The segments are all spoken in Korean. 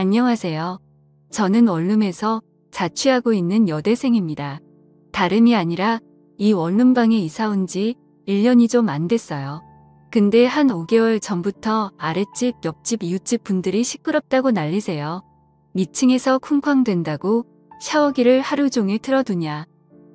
안녕하세요. 저는 원룸에서 자취하고 있는 여대생입니다. 다름이 아니라 이 원룸방에 이사 온 지 1년이 좀 안 됐어요. 근데 한 5개월 전부터 아랫집, 옆집, 이웃집 분들이 시끄럽다고 난리세요. 미층에서 쿵쾅댄다고 샤워기를 하루 종일 틀어두냐.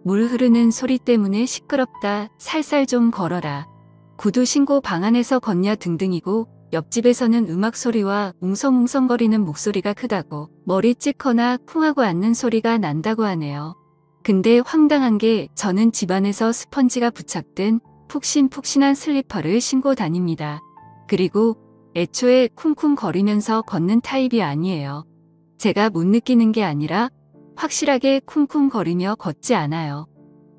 물 흐르는 소리 때문에 시끄럽다. 살살 좀 걸어라. 구두 신고 방 안에서 걷냐 등등이고, 옆집에서는 음악 소리와 웅성웅성거리는 목소리가 크다고, 머리 찍거나 쿵하고 앉는 소리가 난다고 하네요. 근데 황당한 게 저는 집안에서 스펀지가 부착된 푹신푹신한 슬리퍼를 신고 다닙니다. 그리고 애초에 쿵쿵거리면서 걷는 타입이 아니에요. 제가 못 느끼는 게 아니라 확실하게 쿵쿵거리며 걷지 않아요.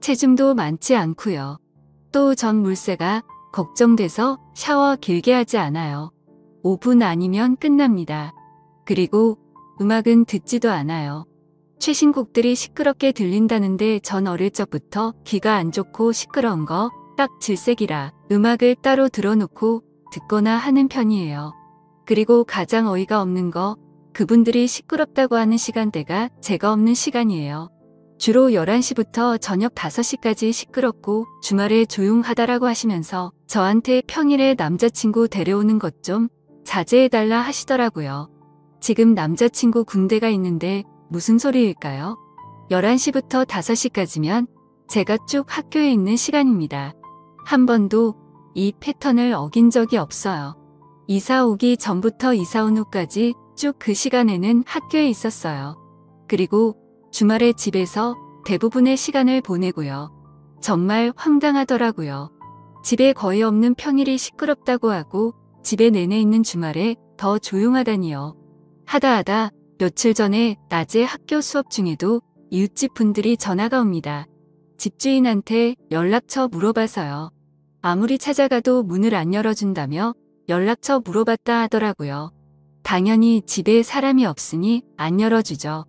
체중도 많지 않고요. 또 전 물세가 걱정돼서 샤워 길게 하지 않아요. 5분 아니면 끝납니다. 그리고 음악은 듣지도 않아요. 최신곡들이 시끄럽게 들린다는데 전 어릴 적부터 귀가 안 좋고 시끄러운 거 딱 질색이라 음악을 따로 들어놓고 듣거나 하는 편이에요. 그리고 가장 어이가 없는 거, 그분들이 시끄럽다고 하는 시간대가 제가 없는 시간이에요. 주로 11시부터 저녁 5시까지 시끄럽고 주말에 조용하다라고 하시면서 저한테 평일에 남자친구 데려오는 것 좀 자제해달라 하시더라고요. 지금 남자친구 군대가 있는데 무슨 소리일까요? 11시부터 5시까지면 제가 쭉 학교에 있는 시간입니다. 한 번도 이 패턴을 어긴 적이 없어요. 이사 오기 전부터 이사 온 후까지 쭉 그 시간에는 학교에 있었어요. 그리고 주말에 집에서 대부분의 시간을 보내고요. 정말 황당하더라고요. 집에 거의 없는 평일이 시끄럽다고 하고 집에 내내 있는 주말에 더 조용하다니요. 하다 며칠 전에 낮에 학교 수업 중에도 이웃집 분들이 전화가 옵니다. 집주인한테 연락처 물어봐서요. 아무리 찾아가도 문을 안 열어준다며 연락처 물어봤다 하더라고요. 당연히 집에 사람이 없으니 안 열어주죠.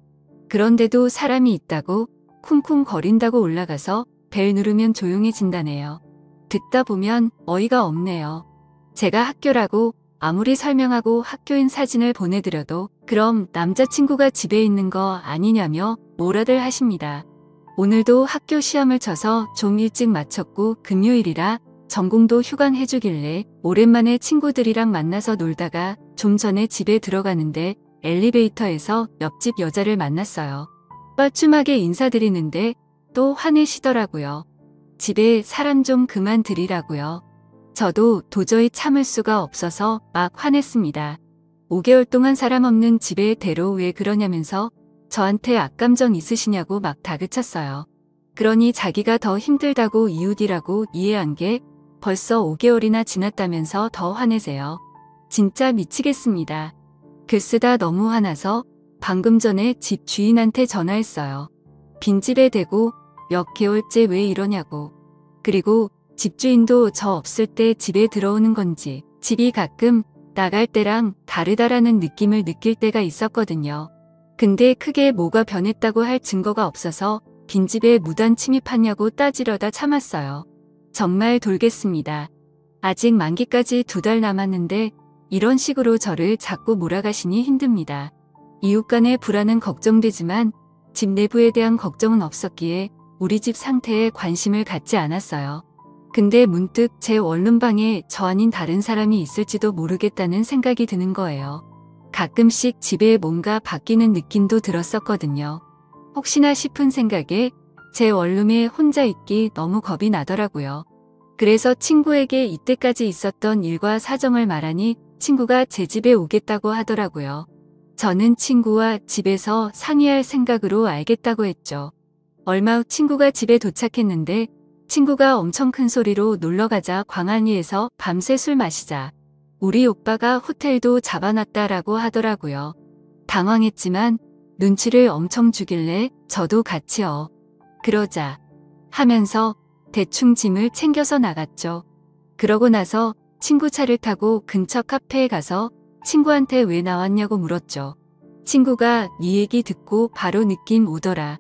그런데도 사람이 있다고 쿵쿵거린다고 올라가서 벨 누르면 조용해진다네요. 듣다 보면 어이가 없네요. 제가 학교라고 아무리 설명하고 학교인 사진을 보내드려도 그럼 남자친구가 집에 있는 거 아니냐며 뭐라들 하십니다. 오늘도 학교 시험을 쳐서 좀 일찍 마쳤고 금요일이라 전공도 휴강해주길래 오랜만에 친구들이랑 만나서 놀다가 좀 전에 집에 들어가는데 엘리베이터에서 옆집 여자를 만났어요. 뻘쭘하게 인사드리는데 또 화내시더라고요. 집에 사람 좀 그만 들이라고요. 저도 도저히 참을 수가 없어서 막 화냈습니다. 5개월 동안 사람 없는 집에 데려 왜 그러냐면서 저한테 악감정 있으시냐고 막 다그쳤어요. 그러니 자기가 더 힘들다고 이웃이라고 이해한 게 벌써 5개월이나 지났다면서 더 화내세요. 진짜 미치겠습니다. 글쓰다 너무 화나서 방금 전에 집 주인한테 전화했어요. 빈집에 대고 몇 개월째 왜 이러냐고. 그리고 집주인도 저 없을 때 집에 들어오는 건지 집이 가끔 나갈 때랑 다르다라는 느낌을 느낄 때가 있었거든요. 근데 크게 뭐가 변했다고 할 증거가 없어서 빈집에 무단 침입하냐고 따지려다 참았어요. 정말 돌겠습니다. 아직 만기까지 2달 남았는데 이런 식으로 저를 자꾸 몰아가시니 힘듭니다. 이웃 간의 불안은 걱정되지만 집 내부에 대한 걱정은 없었기에 우리 집 상태에 관심을 갖지 않았어요. 근데 문득 제 원룸방에 저 아닌 다른 사람이 있을지도 모르겠다는 생각이 드는 거예요. 가끔씩 집에 뭔가 바뀌는 느낌도 들었었거든요. 혹시나 싶은 생각에 제 원룸에 혼자 있기 너무 겁이 나더라고요. 그래서 친구에게 이때까지 있었던 일과 사정을 말하니 친구가 제 집에 오겠다고 하더라고요. 저는 친구와 집에서 상의할 생각으로 알겠다고 했죠. 얼마 후 친구가 집에 도착했는데 친구가 엄청 큰 소리로 놀러가자 광안리에서 밤새 술 마시자. 우리 오빠가 호텔도 잡아놨다라고 하더라고요. 당황했지만 눈치를 엄청 주길래 저도 같이요. 그러자 하면서 대충 짐을 챙겨서 나갔죠. 그러고 나서 친구 차를 타고 근처 카페에 가서 친구한테 왜 나왔냐고 물었죠. 친구가 네 얘기 듣고 바로 느낌 오더라.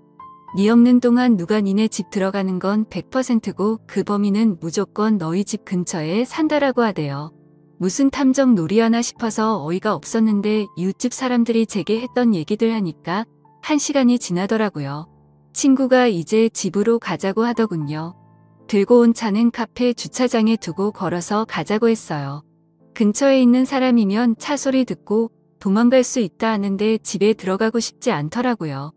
네 없는 동안 누가 니네 집 들어가는 건 100%고 그 범인은 무조건 너희 집 근처에 산다라고 하대요. 무슨 탐정 놀이하나 싶어서 어이가 없었는데 이웃집 사람들이 제게 했던 얘기들 하니까 1시간이 지나더라고요. 친구가 이제 집으로 가자고 하더군요. 들고 온 차는 카페 주차장에 두고 걸어서 가자고 했어요. 근처에 있는 사람이면 차 소리 듣고 도망갈 수 있다 하는데 집에 들어가고 싶지 않더라고요.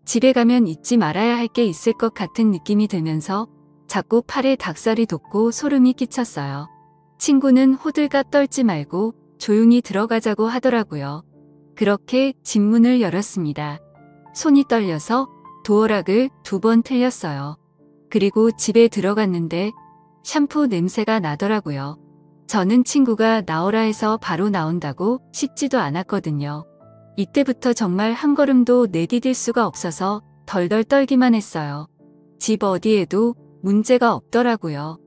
집에 가면 잊지 말아야 할 게 있을 것 같은 느낌이 들면서 자꾸 팔에 닭살이 돋고 소름이 끼쳤어요. 친구는 호들갑 떨지 말고 조용히 들어가자고 하더라고요. 그렇게 집 문을 열었습니다. 손이 떨려서 도어락을 2번 틀렸어요. 그리고 집에 들어갔는데 샴푸 냄새가 나더라고요. 저는 친구가 나오라 해서 바로 나온다고 씻지도 않았거든요. 이때부터 정말 한 걸음도 내디딜 수가 없어서 덜덜 떨기만 했어요. 집 어디에도 문제가 없더라고요.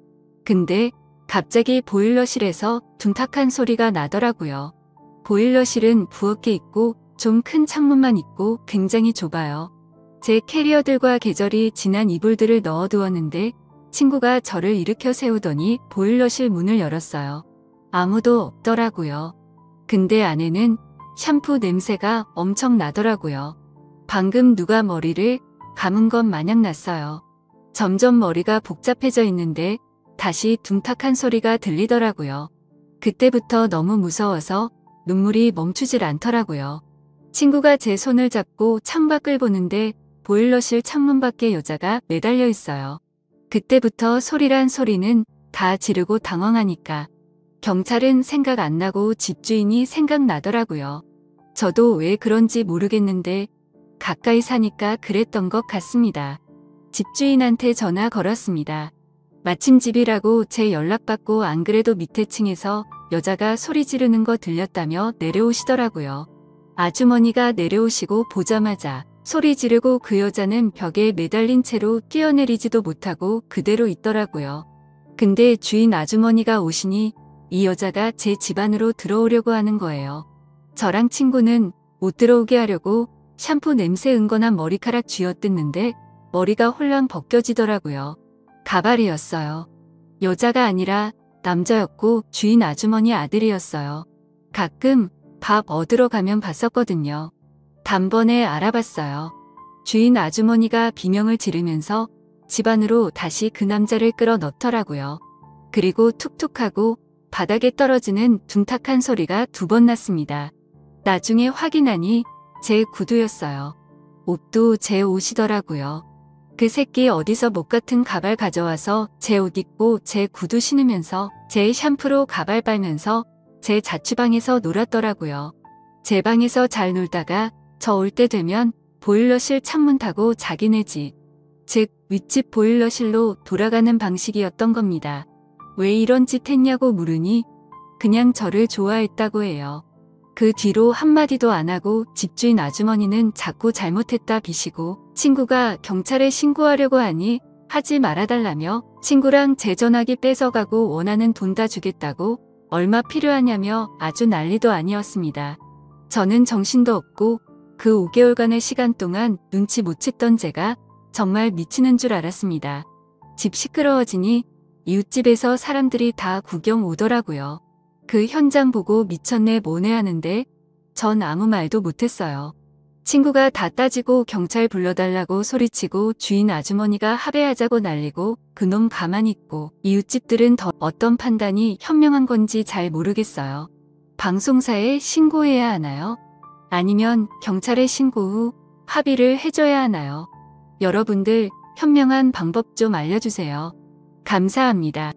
근데 갑자기 보일러실에서 둔탁한 소리가 나더라고요. 보일러실은 부엌에 있고 좀 큰 창문만 있고 굉장히 좁아요. 제 캐리어들과 계절이 지난 이불들을 넣어두었는데 친구가 저를 일으켜 세우더니 보일러실 문을 열었어요. 아무도 없더라고요. 근데 안에는 샴푸 냄새가 엄청 나더라고요. 방금 누가 머리를 감은 것 마냥 났어요. 점점 머리가 복잡해져 있는데 다시 둔탁한 소리가 들리더라고요. 그때부터 너무 무서워서 눈물이 멈추질 않더라고요. 친구가 제 손을 잡고 창밖을 보는데 보일러실 창문 밖에 여자가 매달려 있어요. 그때부터 소리란 소리는 다 지르고 당황하니까 경찰은 생각 안 나고 집주인이 생각나더라고요. 저도 왜 그런지 모르겠는데 가까이 사니까 그랬던 것 같습니다. 집주인한테 전화 걸었습니다. 마침 집이라고 제 연락받고 안 그래도 밑에 층에서 여자가 소리 지르는 거 들렸다며 내려오시더라고요. 아주머니가 내려오시고 보자마자 소리 지르고 그 여자는 벽에 매달린 채로 뛰어내리지도 못하고 그대로 있더라고요. 근데 주인 아주머니가 오시니 이 여자가 제 집 안으로 들어오려고 하는 거예요. 저랑 친구는 못 들어오게 하려고 샴푸 냄새 은건한 머리카락 쥐어뜯는데 머리가 홀랑 벗겨지더라고요. 가발이었어요. 여자가 아니라 남자였고 주인 아주머니 아들이었어요. 가끔 밥 얻으러 가면 봤었거든요. 단번에 알아봤어요. 주인 아주머니가 비명을 지르면서 집 안으로 다시 그 남자를 끌어 넣더라고요. 그리고 툭툭하고 바닥에 떨어지는 둔탁한 소리가 2번 났습니다. 나중에 확인하니 제 구두였어요. 옷도 제 옷이더라고요. 그 새끼 어디서 목 같은 가발 가져와서 제 옷 입고 제 구두 신으면서 제 샴푸로 가발 빨면서 제 자취방에서 놀았더라고요. 제 방에서 잘 놀다가 저 올 때 되면 보일러실 창문 타고 자기네 집, 즉 윗집 보일러실로 돌아가는 방식이었던 겁니다. 왜 이런 짓 했냐고 물으니 그냥 저를 좋아했다고 해요. 그 뒤로 한마디도 안 하고 집주인 아주머니는 자꾸 잘못했다 비시고 친구가 경찰에 신고하려고 하니 하지 말아달라며 친구랑 제 전화기 뺏어가고 원하는 돈 다 주겠다고 얼마 필요하냐며 아주 난리도 아니었습니다. 저는 정신도 없고 그 5개월간의 시간 동안 눈치 못 챘던 제가 정말 미치는 줄 알았습니다. 집 시끄러워지니 이웃집에서 사람들이 다 구경 오더라고요. 그 현장 보고 미쳤네 뭐네 하는데 전 아무 말도 못했어요. 친구가 다 따지고 경찰 불러달라고 소리치고 주인 아주머니가 합의하자고 난리고 그놈 가만히 있고 이웃집들은 더 어떤 판단이 현명한 건지 잘 모르겠어요. 방송사에 신고해야 하나요? 아니면 경찰에 신고 후 합의를 해줘야 하나요? 여러분들 현명한 방법 좀 알려주세요. 감사합니다.